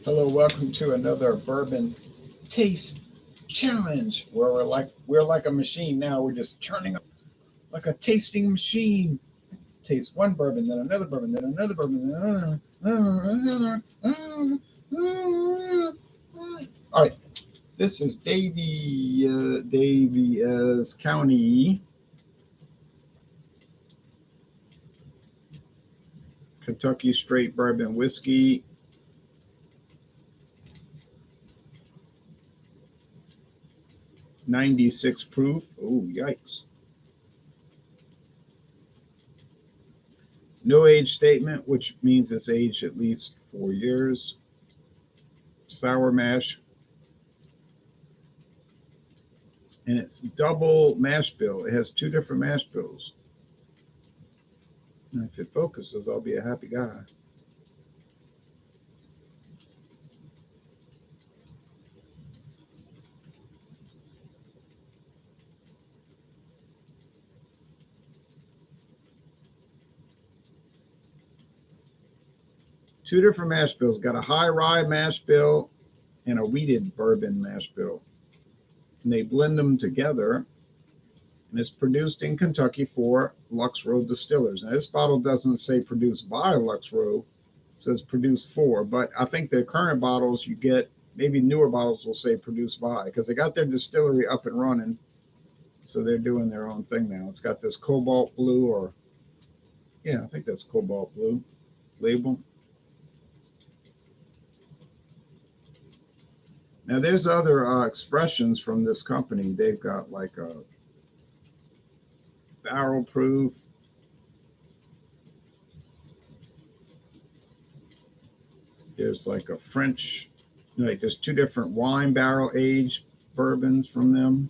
Hello, welcome to another bourbon taste challenge where we're like a machine now. We're just churning up like a tasting machine. Taste one bourbon, then another bourbon, then another bourbon, then another. All right, this is Daviess County, Kentucky Straight Bourbon Whiskey. 96 proof. Oh, yikes. No age statement, which means it's aged at least 4 years. Sour mash. And it's double mash bill. It has two different mash bills. And if it focuses, I'll be a happy guy. Two different mash bills. Got a high rye mash bill and a wheated bourbon mash bill. And they blend them together. And it's produced in Kentucky for Lux Row Distillers. Now, this bottle doesn't say produced by Lux Row. It says produced for. But I think the current bottles you get, maybe newer bottles will say produced by, because they got their distillery up and running. So they're doing their own thing now. It's got this cobalt blue I think that's cobalt blue label. Now, there's other expressions from this company. They've got like a barrel proof. There's like a French, like there's two different wine barrel aged bourbons from them.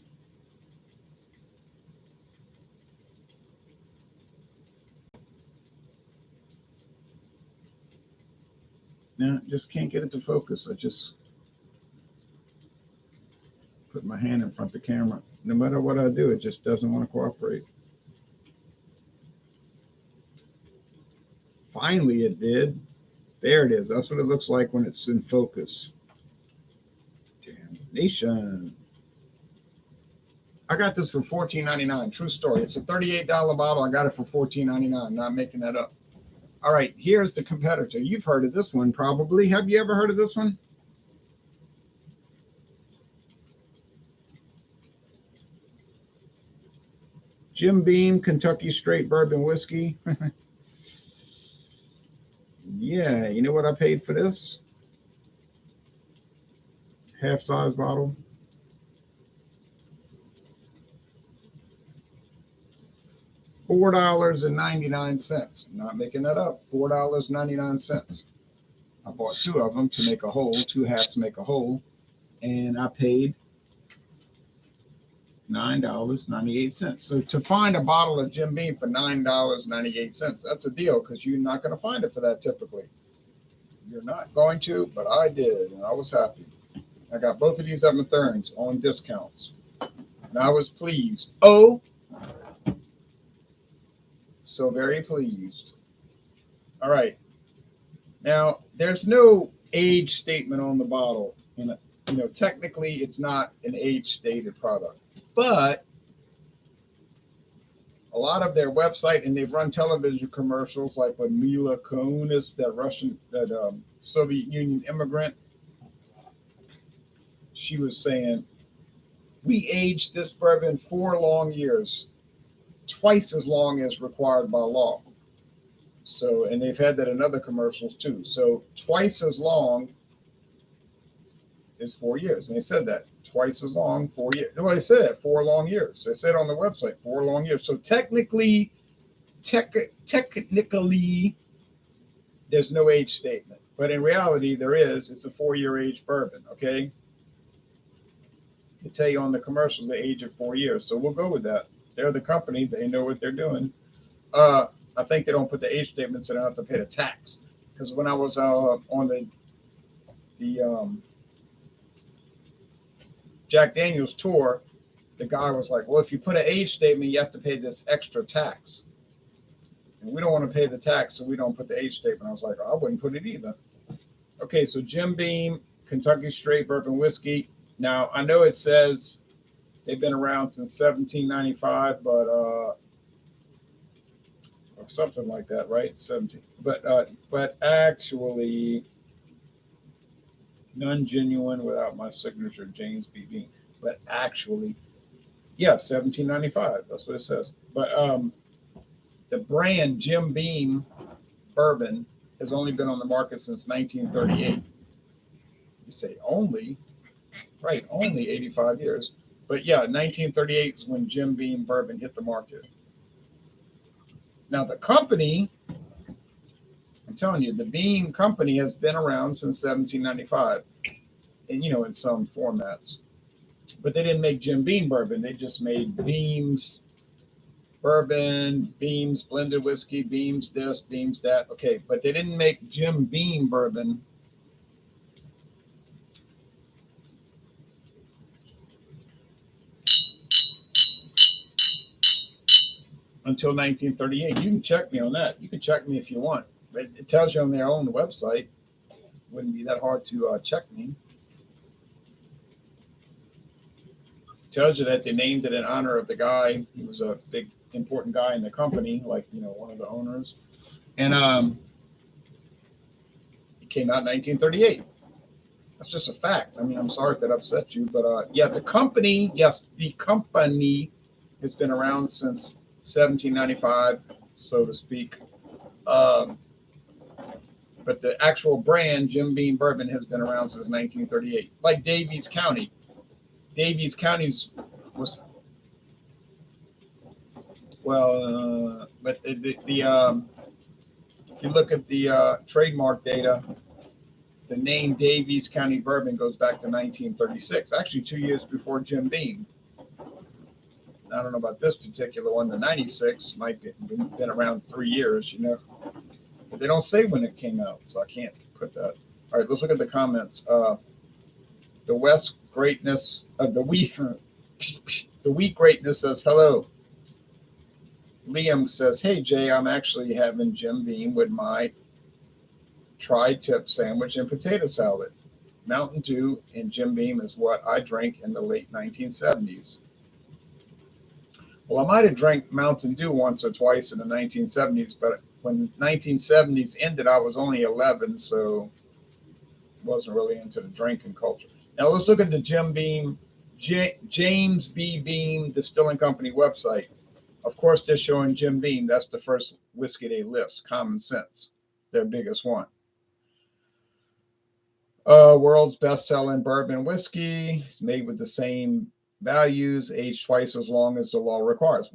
Now, just can't get it to focus. I just put my hand in front of the camera. No matter what I do, it just doesn't want to cooperate. Finally, it did. There it is. That's what it looks like when it's in focus. Damnation. I got this for $14.99. True story. It's a $38 bottle. I got it for $14.99. Not making that up. All right, here's the competitor. You've heard of this one probably. Have you ever heard of this one? Jim Beam Kentucky Straight Bourbon Whiskey. Yeah, you know what I paid for this? Half size bottle. $4.99. Not making that up. $4.99. I bought two of them to make a whole. Two halves make a whole. And I paid $9.98. So to find a bottle of Jim Beam for $9.98, that's a deal, because you're not going to find it for that typically. You're not going to, but I did, and I was happy. I got both of these at Mathern's on discounts, and I was pleased. Oh, so very pleased. All right. Now, there's no age statement on the bottle. And, technically, it's not an age-stated product. But a lot of their website, and they've run television commercials like with Mila Kunis, that Soviet Union immigrant. She was saying, we aged this bourbon 4 long years, twice as long as required by law. So, and they've had that in other commercials too. So twice as long is 4 years. And they said that twice as long, 4 years. Well, they said 4 long years. They said on the website 4 long years. So technically, there's no age statement. But in reality, there is. It's a 4-year age bourbon, okay? They tell you on the commercials the age of 4 years. So we'll go with that. They're the company. They know what they're doing. I think they don't put the age statement so they don't have to pay the tax. Because when I was on the Jack Daniels tour, the guy was like, well, if you put an age statement, you have to pay this extra tax. And we don't want to pay the tax, so we don't put the age statement. I was like, I wouldn't put it either. Okay, so Jim Beam, Kentucky Straight Bourbon Whiskey. Now, I know it says they've been around since 1795, or something like that, right? 17. But actually, none genuine without my signature, James B. Beam. But actually, yeah, 1795. That's what it says. But the brand Jim Beam bourbon has only been on the market since 1938. You say only, right? Only 85 years. But yeah, 1938 is when Jim Beam bourbon hit the market. Now the company, I'm telling you, the Beam company has been around since 1795, and in some formats. But they didn't make Jim Beam bourbon. They just made Beams bourbon, Beams blended whiskey, Beams this, Beams that. Okay, but they didn't make Jim Beam bourbon until 1938. You can check me on that. You can check me if you want. It tells you on their own website. Wouldn't be that hard to check me. It tells you that they named it in honor of the guy. He was a big important guy in the company, like one of the owners. And it came out in 1938. That's just a fact. I mean, I'm sorry if that upset you, but yeah, the company has been around since 1795, so to speak. Um, but the actual brand, Jim Beam Bourbon, has been around since 1938. Like Daviess County. Daviess County's was, well, but if you look at the trademark data, the name Daviess County Bourbon goes back to 1936, actually 2 years before Jim Beam. I don't know about this particular one. The 96 might have been around 3 years, but they don't say when it came out, so I can't put that. All right, let's look at the comments. The West Greatness, the Wheat Greatness says hello. Liam says, hey Jay, I'm actually having Jim Beam with my tri-tip sandwich and potato salad. Mountain Dew and Jim Beam is what I drank in the late 1970s. Well, I might have drank Mountain Dew once or twice in the 1970s, but when 1970s ended, I was only 11, so wasn't really into the drinking culture. Now let's look at the Jim Beam, James B. Beam Distilling Company website. Of course, they're showing Jim Beam. That's the first whiskey they list. Common Sense, their biggest one. World's best-selling bourbon whiskey. It's made with the same values, aged twice as long as the law requires.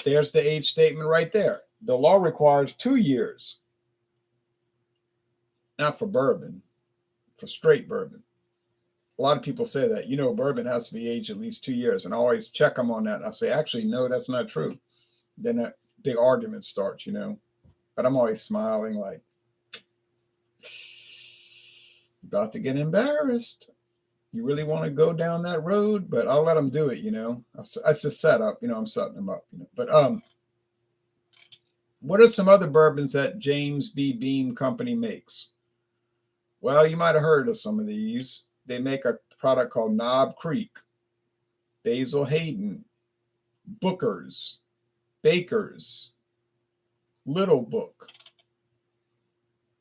There's the age statement right there. The law requires 2 years. Not for bourbon, for straight bourbon. A lot of people say that, bourbon has to be aged at least 2 years, and I always check them on that. I say, actually, no, that's not true. Then a big argument starts, but I'm always smiling like, about to get embarrassed. You really want to go down that road, but I'll let them do it, I just set up, I'm setting them up, But what are some other bourbons that James B. Beam Company makes? Well, you might have heard of some of these. They make a product called Knob Creek, Basil Hayden, Booker's, Baker's, Little Book,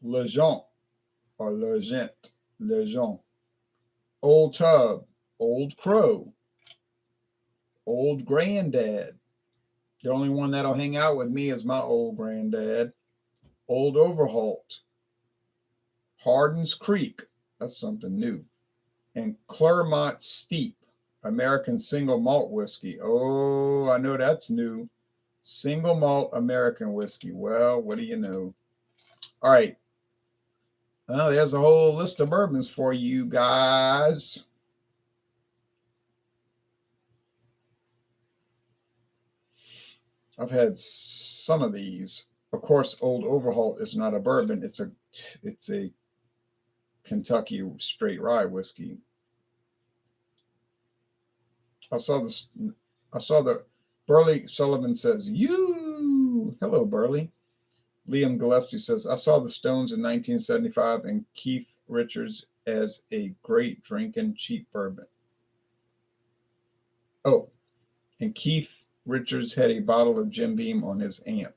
Legent, or Legent, Old Tub, Old Crow, Old Granddad. The only one that'll hang out with me is my old granddad. Old Overholt, Hardin's Creek. That's something new. And Clermont Steep, American single malt whiskey. Oh, I know that's new. Single malt American whiskey. Well, what do you know? All right. Well, there's a whole list of bourbons for you guys. I've had some of these. Of course, Old Overholt is not a bourbon. It's a Kentucky straight rye whiskey. I saw the Burley Sullivan says, you. Hello, Burley. Liam Gillespie says, I saw the Stones in 1975 and Keith Richards as a great drinking cheap bourbon. Oh, and Keith Richards had a bottle of Jim Beam on his amp.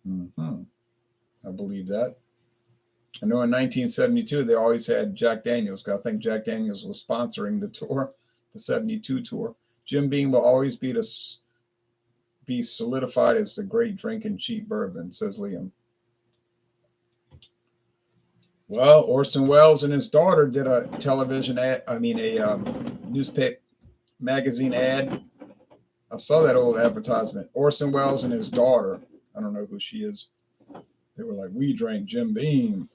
Mm-hmm. I believe that. I know in 1972 they always had Jack Daniels. I think Jack Daniels was sponsoring the tour, the 72 tour. Jim Beam will always be solidified as the great drinking cheap bourbon, says Liam. Well, Orson Welles and his daughter did a television ad, a newspaper magazine ad. I saw that old advertisement. Orson Welles and his daughter. I don't know who she is. They were like, we drank Jim Beam.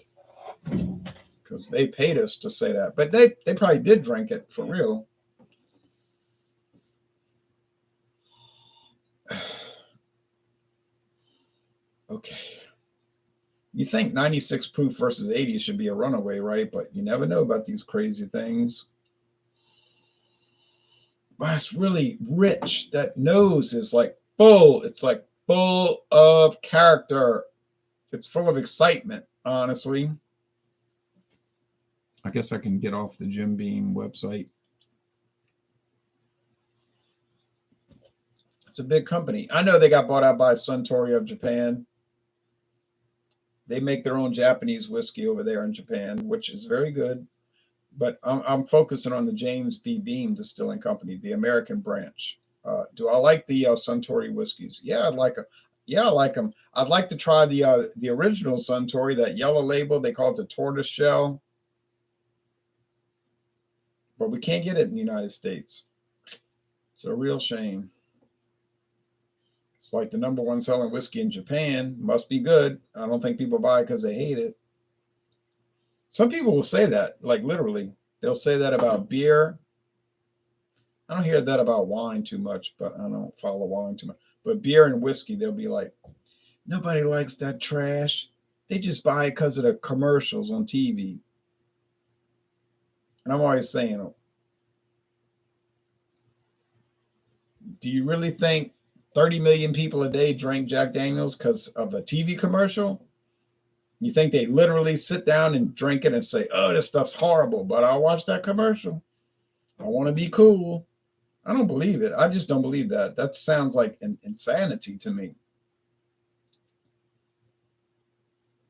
Because they paid us to say that. But they probably did drink it for real. Okay. You think 96 proof versus 80 should be a runaway, right? But you never know about these crazy things. But it's really rich. That nose is like full. It's like full of character. It's full of excitement, honestly. I guess I can get off the Jim Beam website. It's a big company. I know they got bought out by Suntory of Japan. They make their own Japanese whiskey over there in Japan, which is very good. But I'm focusing on the James B. Beam Distilling Company, the American branch. Do I like the Suntory whiskeys? Yeah, I'd like them. Yeah, I like them. I'd like to try the original Suntory, that yellow label. They call it the tortoise shell. But we can't get it in the United States. It's a real shame. It's like the number one selling whiskey in Japan. Must be good. I don't think people buy it because they hate it. Some people will say that, like literally. They'll say that about beer. I don't hear that about wine too much, but I don't follow wine too much. But beer and whiskey, they'll be like, nobody likes that trash. They just buy it because of the commercials on TV. And I'm always saying, do you really think 30 million people a day drink Jack Daniels because of a TV commercial? You think they literally sit down and drink it and say, oh, this stuff's horrible, but I'll watch that commercial. I want to be cool. I don't believe it. I just don't believe that. That sounds like insanity to me.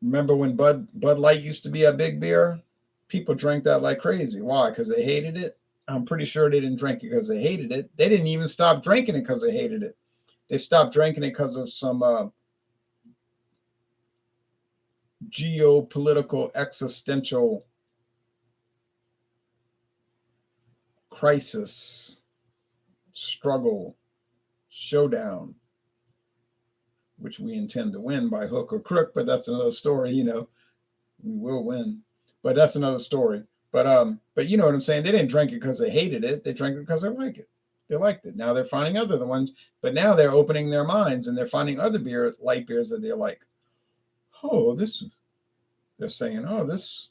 Remember when Bud Light used to be a big beer? People drank that like crazy. Why? Because they hated it? I'm pretty sure they didn't drink it because they hated it. They didn't even stop drinking it because they hated it. They stopped drinking it because of some geopolitical existential crisis, struggle, showdown, which we intend to win by hook or crook, but that's another story. We will win, but that's another story. But you know what I'm saying? They didn't drink it because they hated it. They drank it because they like it. They liked it. Now they're finding other ones, but now they're opening their minds and they're finding other light beers that they like. Oh, they're saying, oh, this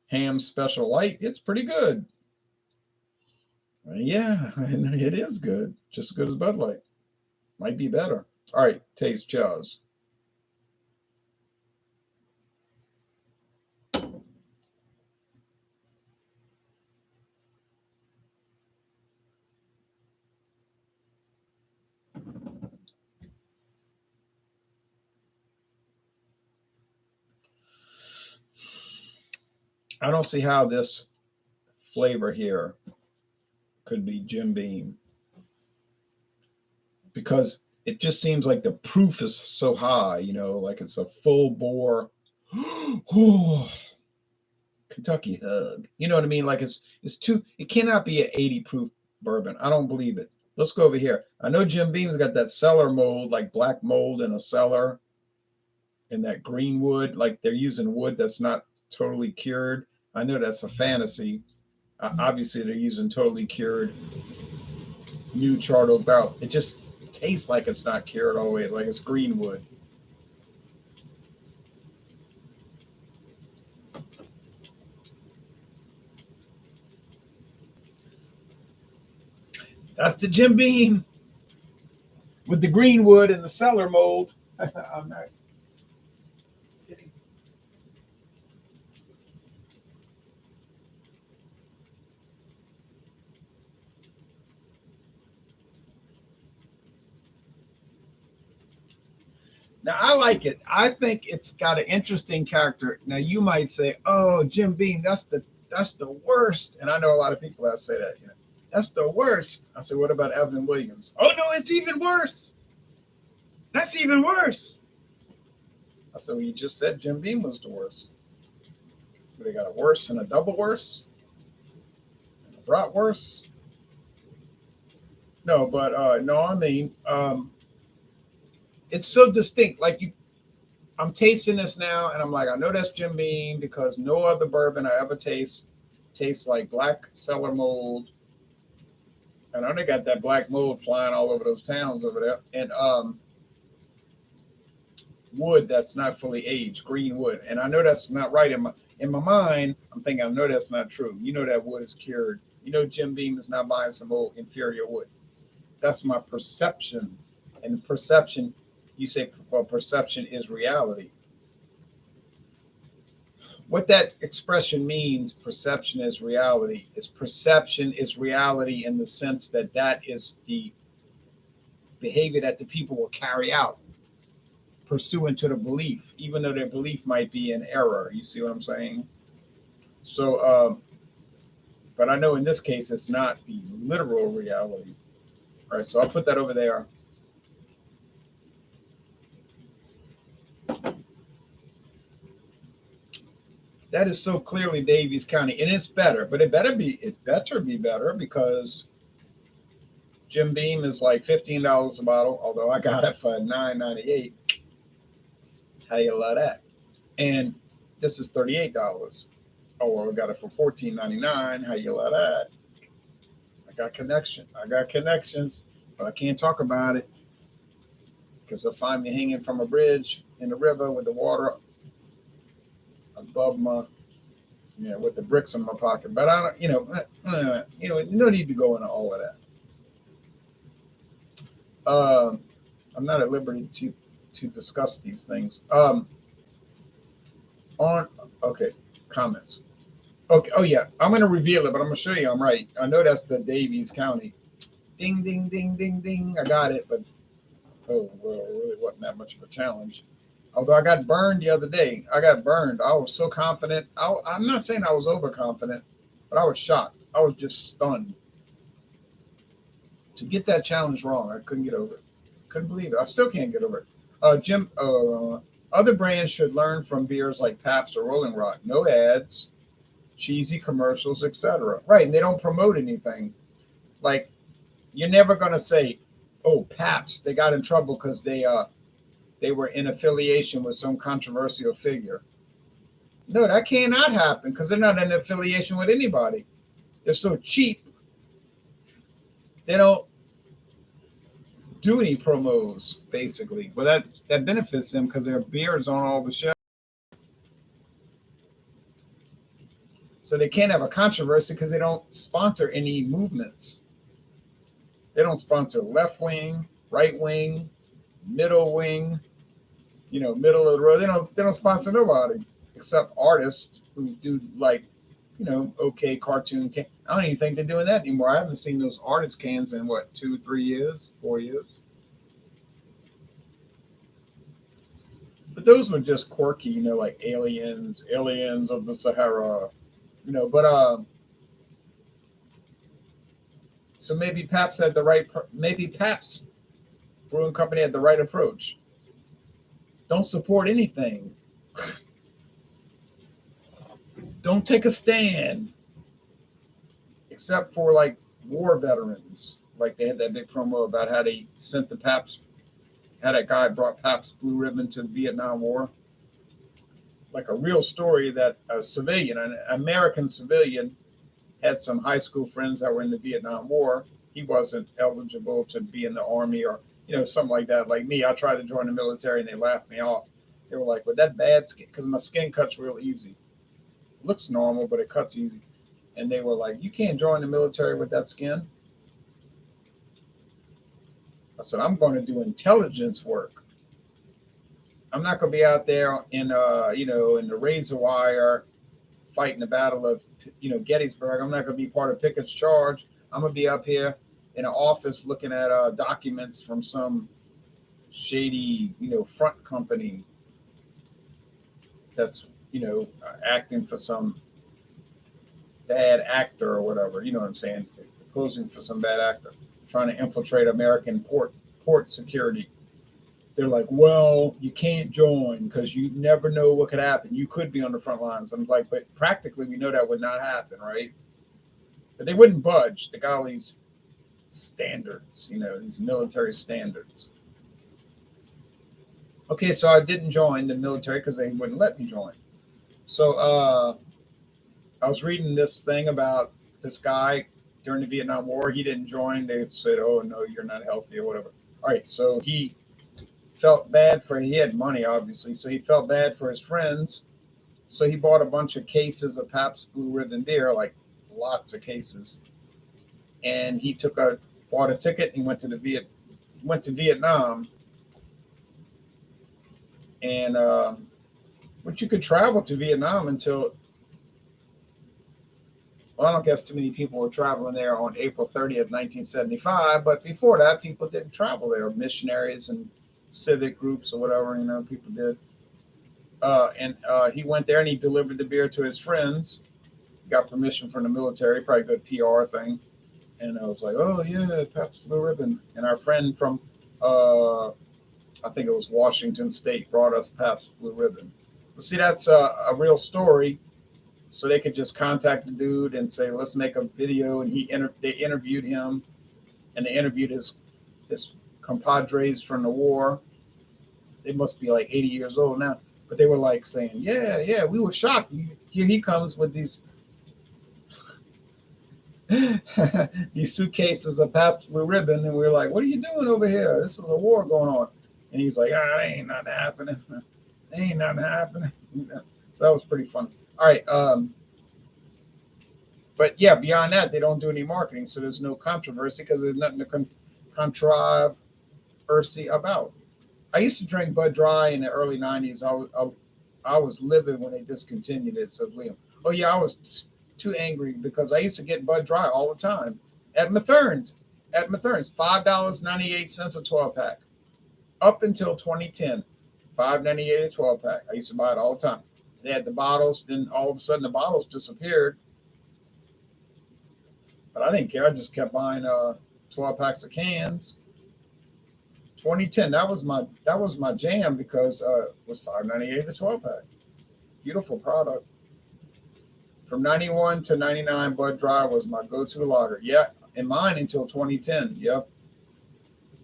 ham special light, it's pretty good. Yeah, it is good. Just as good as Bud Light. Might be better. All right, taste Jaws. I don't see how this flavor here could be Jim Beam, because it just seems like the proof is so high, like it's a full bore Kentucky hug. You know what I mean? Like it's too, it cannot be an 80 proof bourbon. I don't believe it. Let's go over here. I know Jim Beam's got that cellar mold, like black mold in a cellar, and that green wood, like they're using wood that's not totally cured. I know that's a fantasy. Obviously, they're using totally cured new charred oak barrel. It just tastes like it's not cured all the way, like it's green wood. That's the Jim Beam. with the green wood and the cellar mold. I'm not kidding. Now I like it. I think it's got an interesting character. Now you might say, "Oh, Jim Beam, that's the worst." And I know a lot of people that say that. That's the worst. I say, "What about Evan Williams?" "Oh no, it's even worse. That's even worse." I said, "Well, you just said Jim Beam was the worst. They got a worse and a double worse, and a brat worse." No, but no, I mean, it's so distinct. Like I'm tasting this now, and I'm like, I know that's Jim Beam because no other bourbon I ever tastes like black cellar mold. And I know they got that black mold flying all over those towns over there, and wood that's not fully aged, green wood. And I know that's not right in my mind. I'm thinking, I know that's not true. You know that wood is cured. You know Jim Beam is not buying some old inferior wood. That's my perception, and perception. You say, well, perception is reality. What that expression means, perception is reality, is perception is reality in the sense that that is the behavior that the people will carry out pursuant to the belief, even though their belief might be in error. You see what I'm saying? So, but I know in this case, it's not the literal reality. All right, so I'll put that over there. That is so clearly Daviess County, and it's better, but it better be better because Jim Beam is like $15 a bottle, although I got it for $9.98. How you love that? And this is $38. Oh, well, I got it for $14.99. How you love that? I got connections, but I can't talk about it because they'll find me hanging from a bridge in the river with the water above my, with the bricks in my pocket. But I don't, no need to go into all of that. I'm not at liberty to discuss these things. Okay, comments. Okay, oh yeah, I'm going to reveal it, but I'm going to show you I'm right. I know that's the Daviess County. Ding, ding, ding, ding, ding. I got it, but oh, well, it really wasn't that much of a challenge. Although I got burned the other day. I got burned. I was so confident. I'm not saying I was overconfident, but I was shocked. I was just stunned. To get that challenge wrong, I couldn't get over it. Couldn't believe it. I still can't get over it. Jim, other brands should learn from beers like Pabst or Rolling Rock. No ads, cheesy commercials, etc. Right, and they don't promote anything. Like, you're never going to say, oh, Pabst, they got in trouble because they were in affiliation with some controversial figure. No, that cannot happen because they're not in affiliation with anybody. They're so cheap. They don't do any promos, basically. But that benefits them because their beer is on all the shelves. So they can't have a controversy because they don't sponsor any movements. They don't sponsor left wing, right wing, middle wing, middle of the road. They don't sponsor nobody except artists who do like, okay cartoon can. I don't even think they're doing that anymore. I haven't seen those artist cans in what, 2, 3 years, 4 years. But those were just quirky, like aliens of the Sahara, but so maybe Pabst had the right, maybe Pabst Brewing Company had the right approach. Don't support anything. Don't take a stand, except for like war veterans. Like they had that big promo about how they sent the Pabst, how that guy brought Pabst Blue Ribbon to the Vietnam War. Like a real story that a civilian, an American civilian, had some high school friends that were in the Vietnam War. He wasn't eligible to be in the army or, something like that. Like me, I tried to join the military and they laughed me off. They were like, "Well, that bad skin," because my skin cuts real easy. It looks normal, but it cuts easy. And they were like, "You can't join the military with that skin." I said, I'm going to do intelligence work. I'm not going to be out there in, in the razor wire fighting the battle of, Gettysburg. I'm not going to be part of Pickett's charge. I'm going to be up here in an office looking at documents from some shady, front company that's, acting for some bad actor or whatever. You know what I'm saying? Posing for some bad actor, trying to infiltrate American port security. They're like, well, you can't join because you never know what could happen. You could be on the front lines. I'm like, but practically we know that would not happen, right? But they wouldn't budge. They got all these standards, these military standards. Okay, so I didn't join the military because they wouldn't let me join. So I was reading this thing about this guy during the Vietnam War. He didn't join. They said, oh, no, you're not healthy or whatever. All right, so he felt bad he had money, obviously, so he felt bad for his friends. So he bought a bunch of cases of Pabst Blue Ribbon beer, like lots of cases. And he bought a ticket and went to Vietnam. And but you could travel to Vietnam until, well, I don't guess too many people were traveling there on April 30th, 1975. But before that, people didn't travel there. Missionaries and civic groups or whatever, people did. And he went there and he delivered the beer to his friends. He got permission from the military, probably a good PR thing. And I was like, oh, yeah, Pabst Blue Ribbon. And our friend from, I think it was Washington State, brought us Pabst Blue Ribbon. Well, see, that's a real story. So they could just contact the dude and say, let's make a video. And they interviewed him, and they interviewed his compadres from the war. They must be like 80 years old now. But they were like saying, yeah, we were shocked. Here he comes with these these suitcases of Pabst Blue Ribbon. And we were like, what are you doing over here? This is a war going on. And he's like, there ain't nothing happening. There ain't nothing happening. So that was pretty funny. All right. But yeah, beyond that, they don't do any marketing. So there's no controversy because there's nothing to controversy about. I used to drink Bud Dry in the early 90s. I was livid when they discontinued it, says Liam. Oh, yeah, I was too angry because I used to get Bud Dry all the time at Mathern's. $5.98 a 12-pack. Up until 2010, $5.98 a 12-pack. I used to buy it all the time. They had the bottles. Then all of a sudden, the bottles disappeared. But I didn't care. I just kept buying 12 packs of cans. 2010, that was my jam because it was $5.98 a 12-pack. Beautiful product. From 91 to 99, Bud Dry was my go-to lager. Yeah, and mine until 2010. Yep.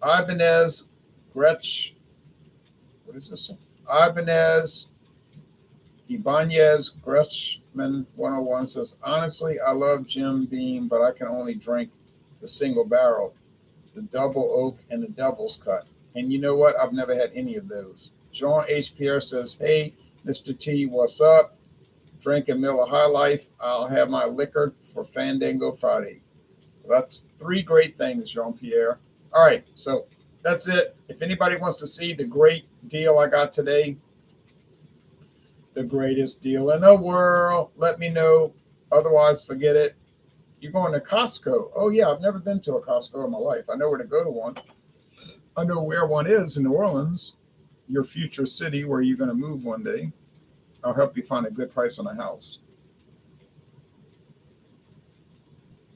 Ibanez Gretsch. What is this? Ibanez Gretschman 101 says, honestly, I love Jim Beam, but I can only drink the single barrel, the double oak, and the devil's cut. And you know what? I've never had any of those. Jean H. Pierre says, hey, Mr. T, what's up? Drinking Miller High Life. I'll have my liquor for Fandango Friday. Well, that's 3 great things, Jean Pierre. All right, so that's it. If anybody wants to see the great deal I got today, the greatest deal in the world, let me know. Otherwise, forget it. You're going to Costco. Oh, yeah, I've never been to a Costco in my life. I know where to go to one. I know where one is in New Orleans, your future city where you're going to move one day. I'll help you find a good price on a house.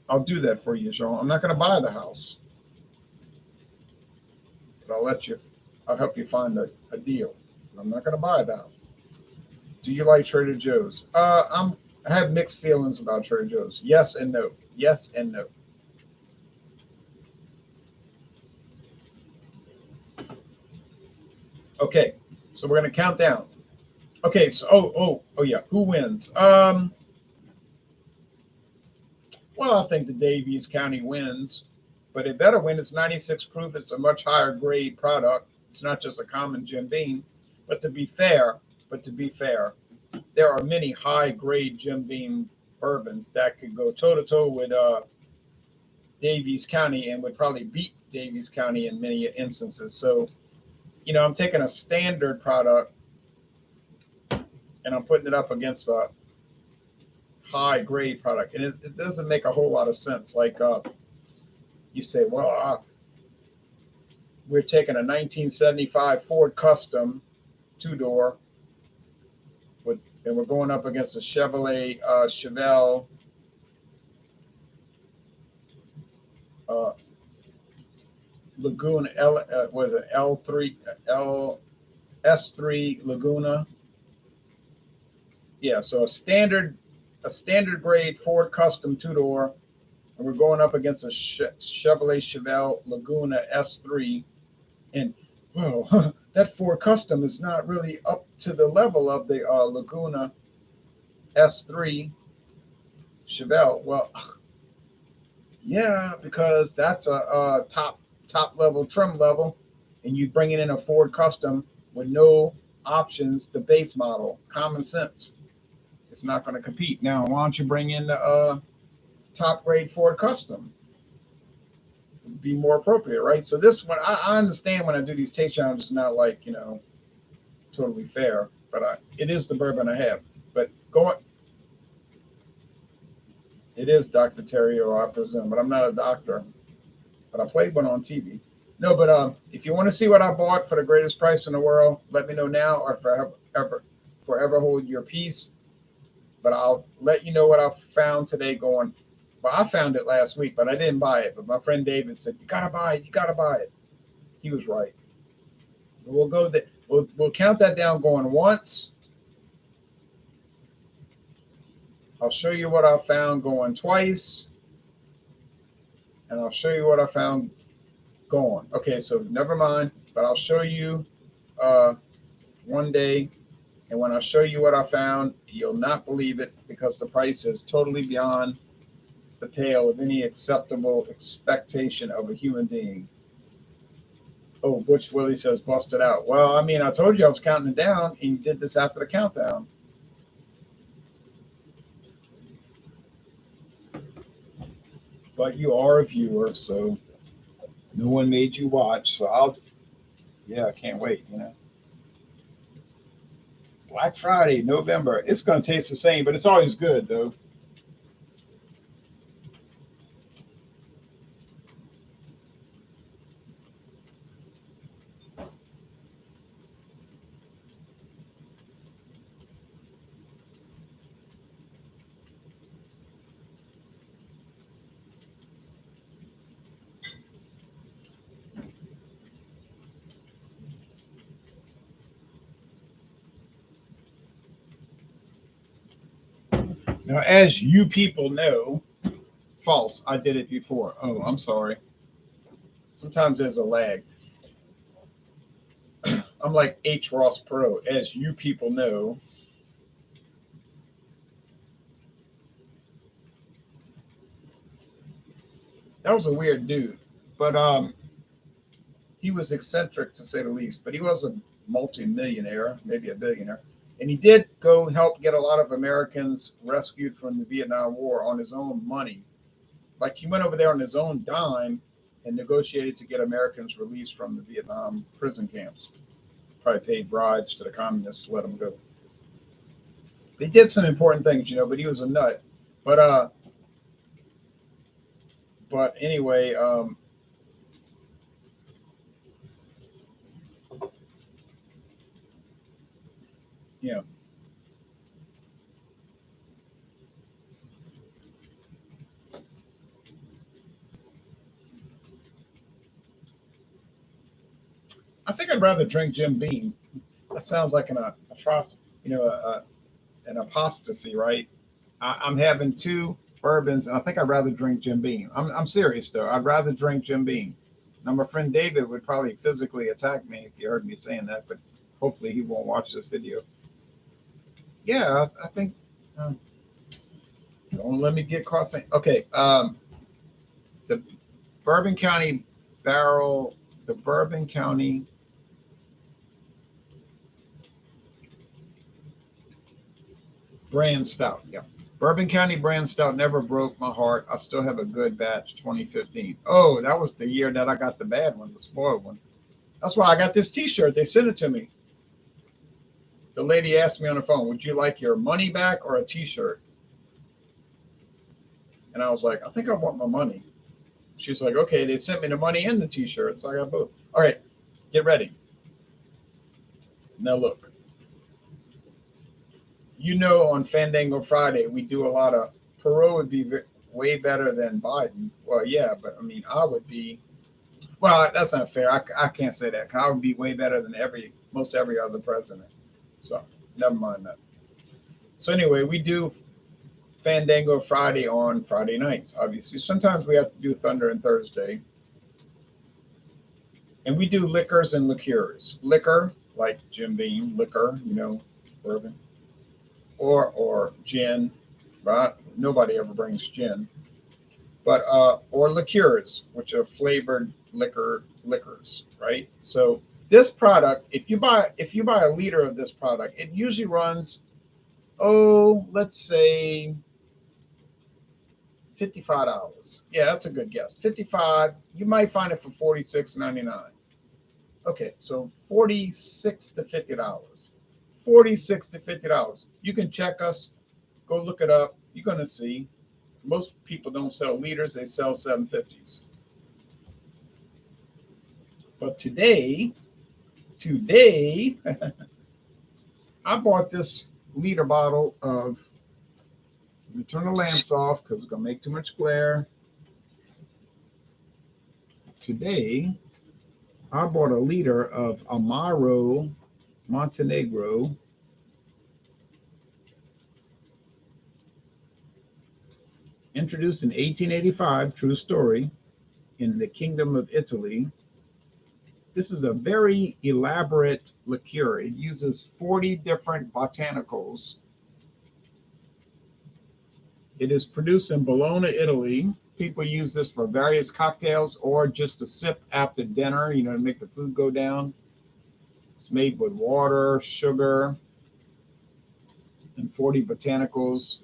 I'll do that for you, Jean. I'm not going to buy the house, but I'll help you find a deal. I'm not going to buy the house. Do you like Trader Joe's? I have mixed feelings about Trader Joe's. Yes and no. Yes and no. Okay, so we're going to count down. Okay, so oh yeah, who wins? Well, I think the Daviess County wins, but it better win. It's 96 proof. It's a much higher grade product. It's not just a common Jim Beam. But to be fair, there are many high grade Jim Beam bourbons that could go toe to toe with Daviess County and would probably beat Daviess County in many instances. So, I'm taking a standard product and I'm putting it up against a high grade product. And it doesn't make a whole lot of sense. Like you say, well, we're taking a 1975 Ford Custom two-door and we're going up against a Chevrolet Chevelle Laguna was it S3 Laguna. Yeah, so a standard grade Ford Custom two-door, and we're going up against a Chevrolet Chevelle Laguna S3, and well, that Ford Custom is not really up to the level of the Laguna S3 Chevelle. Well, yeah, because that's a top level trim level, and you bring it in a Ford Custom with no options, the base model. Common sense. It's not going to compete. Now, why don't you bring in the top grade Ford Custom? It'd be more appropriate, right? So this one, I understand when I do these taste challenges, it's not like, totally fair, but it is the bourbon I have. But it is Dr. Terrio, I presume, but I'm not a doctor. But I played one on TV. No, but if you want to see what I bought for the greatest price in the world, let me know now or forever hold your peace. But I'll let you know what I found today going. Well, I found it last week, but I didn't buy it. But my friend David said, you got to buy it. You got to buy it. He was right. We'll go there. We'll count that down going once. I'll show you what I found going twice. And I'll show you what I found going. Okay, so never mind, but I'll show you one day. And when I show you what I found, you'll not believe it because the price is totally beyond the pale of any acceptable expectation of a human being. Oh, Butch Willie says, busted out. Well, I mean, I told you I was counting it down, and you did this after the countdown. But you are a viewer, so no one made you watch. So I can't wait, Black Friday, November. It's going to taste the same, but it's always good, though. Now, as you people know, false, I did it before. Oh, I'm sorry. Sometimes there's a lag. I'm like H. Ross Perot, as you people know. That was a weird dude, but he was eccentric to say the least. But he was a multi-millionaire, maybe a billionaire, and he did go help get a lot of Americans rescued from the Vietnam War on his own money. Like he went over there on his own dime and negotiated to get Americans released from the Vietnam prison camps. Probably paid bribes to the communists to let them go. They did some important things, but he was a nut. But anyway, I think I'd rather drink Jim Beam. That sounds like an apostasy, right? I'm having two bourbons, and I think I'd rather drink Jim Beam. I'm serious though. I'd rather drink Jim Beam. Now my friend David would probably physically attack me if he heard me saying that, but hopefully he won't watch this video. Yeah, I think. Don't let me get caught saying. Okay, the Bourbon County barrel, the Bourbon County brand stout. Yeah. Bourbon County brand stout never broke my heart. I still have a good batch, 2015. Oh, that was the year that I got the bad one, the spoiled one. That's why I got this T-shirt. They sent it to me. The lady asked me on the phone, "Would you like your money back or a T-shirt?" And I was like, "I think I want my money." She's like, "Okay." They sent me the money and the T-shirt, so I got both. All right, get ready. Now look, on Fandango Friday we do a lot of Perot would be way better than Biden. Well, yeah, but I mean, I would be. Well, that's not fair. I can't say that. I would be way better than most every other president. So never mind that. So anyway, we do Fandango Friday on Friday nights. Obviously, sometimes we have to do Thunder and Thursday, and we do liquors and liqueurs. Liquor like Jim Beam, liquor, bourbon, or gin. But nobody ever brings gin. But or liqueurs, which are flavored liquors, right? So this product, if you buy a liter of this product, it usually runs, let's say $55. Yeah, that's a good guess. 55. You might find it for $46.99. Okay, so $46 to $50. $46 to $50. You can check us. Go look it up. You're gonna see. Most people don't sell liters, they sell 750s. But today, I bought this liter bottle of, let me turn the lamps off because it's going to make too much glare. Today, I bought a liter of Amaro Montenegro. Introduced in 1885, true story, in the Kingdom of Italy. This is a very elaborate liqueur. It uses 40 different botanicals. It is produced in Bologna, Italy. People use this for various cocktails or just to sip after dinner, to make the food go down. It's made with water, sugar, and 40 botanicals.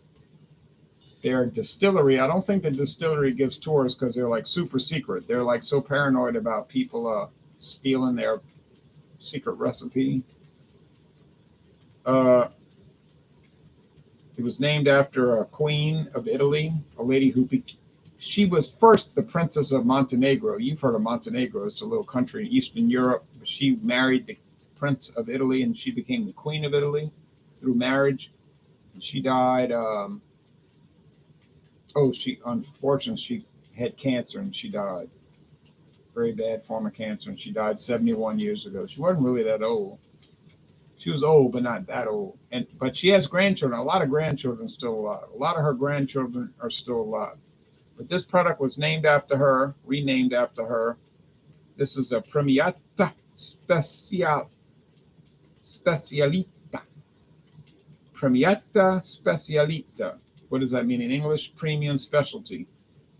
Their distillery, I don't think the distillery gives tours because they're like super secret. They're like so paranoid about people stealing their secret recipe. It was named after a queen of Italy, a lady she was first the Princess of Montenegro. You've heard of Montenegro. It's a little country in Eastern Europe. She married the Prince of Italy, and she became the Queen of Italy through marriage. And she died. Unfortunately, she had cancer and she died. Very bad form of cancer, and she died 71 years ago. She wasn't really that old. She was old, but not that old. But she has grandchildren. A lot of grandchildren still alive. A lot of her grandchildren are still alive. But this product was named after her, renamed after her. This is a Premiata Specialita. Premiata Specialita. What does that mean in English? Premium specialty.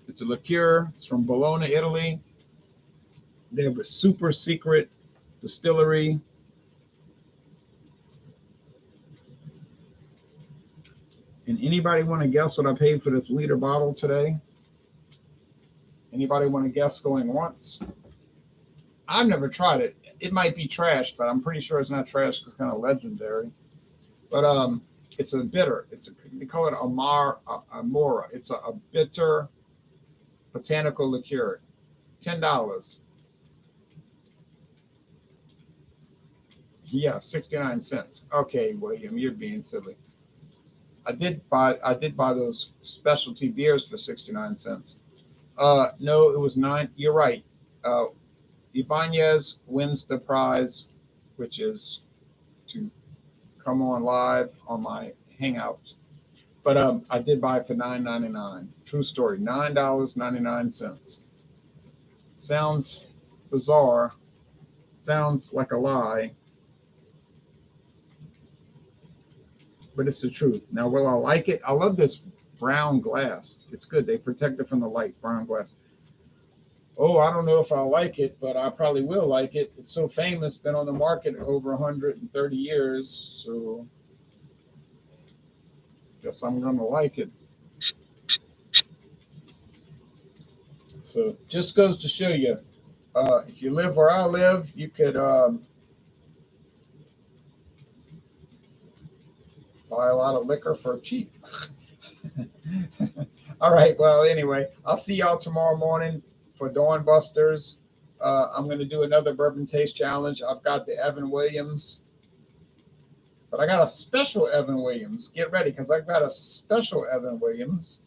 It's a liqueur. It's from Bologna, Italy. They have a super secret distillery. And anybody want to guess what I paid for this liter bottle today? Anybody want to guess going once? I've never tried it. It might be trash, but I'm pretty sure it's not trash because it's kind of legendary. But it's a bitter. They call it Amora. It's a bitter botanical liqueur. $10. Yeah, 69 cents. Okay, William, you're being silly. I did buy those specialty beers for 69 cents. No, it was 9. You're right. Ibanez wins the prize, which is to come on live on my Hangouts. But I did buy it for $9.99. True story, $9.99. Sounds bizarre. Sounds like a lie. But it's the truth. Now, will I like it? I love this brown glass. It's good. They protect it from the light, brown glass. Oh, I don't know if I'll like it, but I probably will like it. It's so famous, been on the market over 130 years. So Guess I'm gonna like it. So just goes to show you, if you live where I live, you could buy a lot of liquor for cheap. All right. Well, anyway, I'll see y'all tomorrow morning for Dawn Busters. I'm going to do another bourbon taste challenge. I've got the Evan Williams, but I got a special Evan Williams. Get ready, because I've got a special Evan Williams.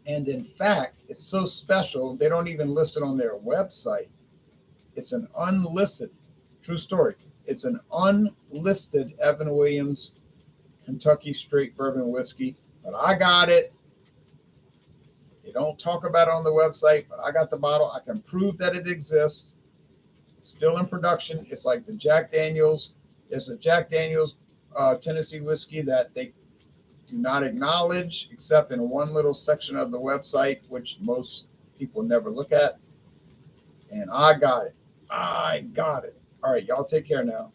And in fact, it's so special, they don't even list it on their website. It's an unlisted, true story. It's an unlisted Evan Williams Kentucky straight bourbon whiskey, but I got it. They don't talk about it on the website, but I got the bottle. I can prove that it exists. It's still in production. It's like the Jack Daniels. There's a Jack Daniels Tennessee whiskey that they do not acknowledge except in one little section of the website, which most people never look at. And I got it. I got it. All right, y'all take care now.